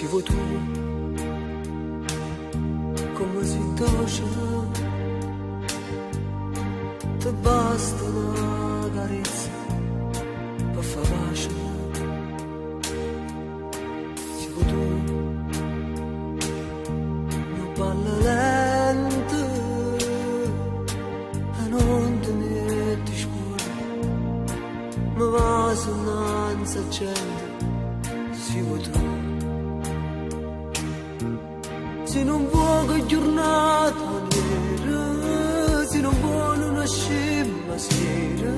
si vuoi tu, come si dolce, ti basta una carezza per far pace. Si vuoi tu, mi parla lento e non ti metti scuro, mi va sonanza gente. Si vuoi tu, se non vuoi che giornata nera, se non vuoi una scema sera,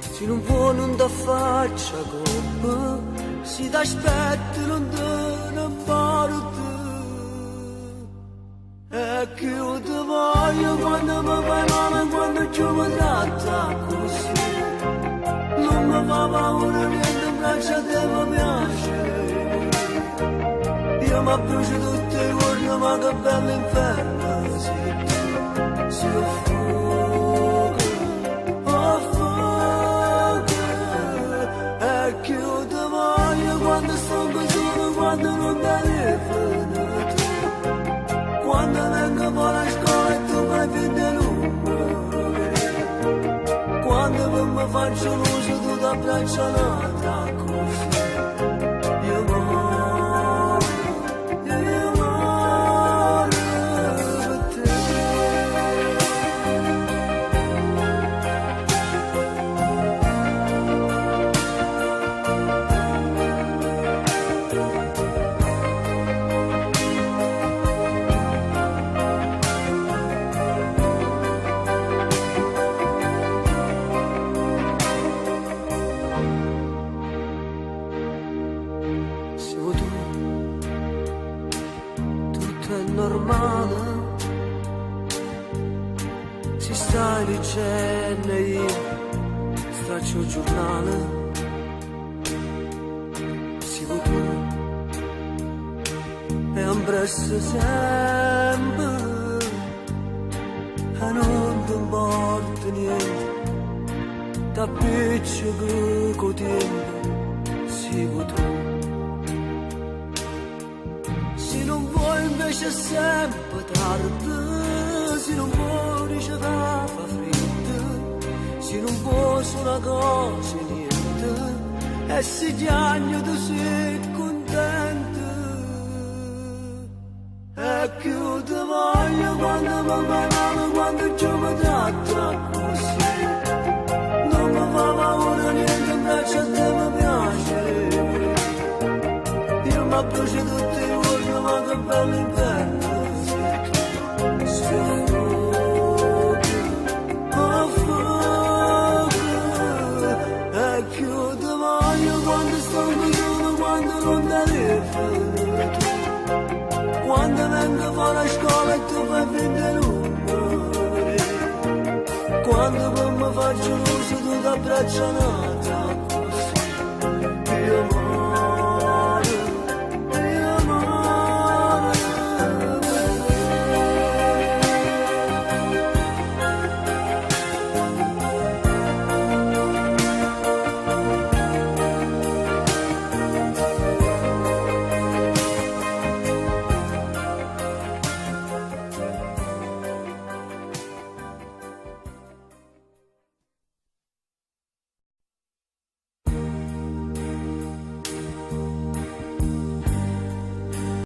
se non vuoi non ti faccia colpa, se ti aspetti non te ne parte. E che io ti voglio quando mi fai male, quando giù mi tratta così, non mi fa paura niente, in braccia a te mi piace. Io mi brucio tutti i giorni, ma che bello inferno si affoga, e che io ti voglio quando sto così, quando non telefono tu, quando vengo fuori a scuola e tu fai finta rumore, quando mi faccio luce tu ti abbraccia un'altra così. Normale, si sta dicendo io straccio il giornale, si vuoi tu e impresso sempre e non ti importa niente, t'appiccico col tempo, si vuoi tu. Se non vuoi invece è sempre tardi, se non vuoi dice che fa freddo, se non vuoi su una cosa niente, e se piangi tu sei contento. E che io ti voglio quando mi fai male, quando giù mi tratta così, non mi fa paura niente, in braccio a te mi piace. Io mi brucio tutti i giorni, ma che bello inverno si affoga, e che io ti voglio quando sto solo, quando non telefono tu, quando vengo fuori a scuola e tu fai finta rumore, quando poi mi faccio luce tu ti abbraccia un'altra.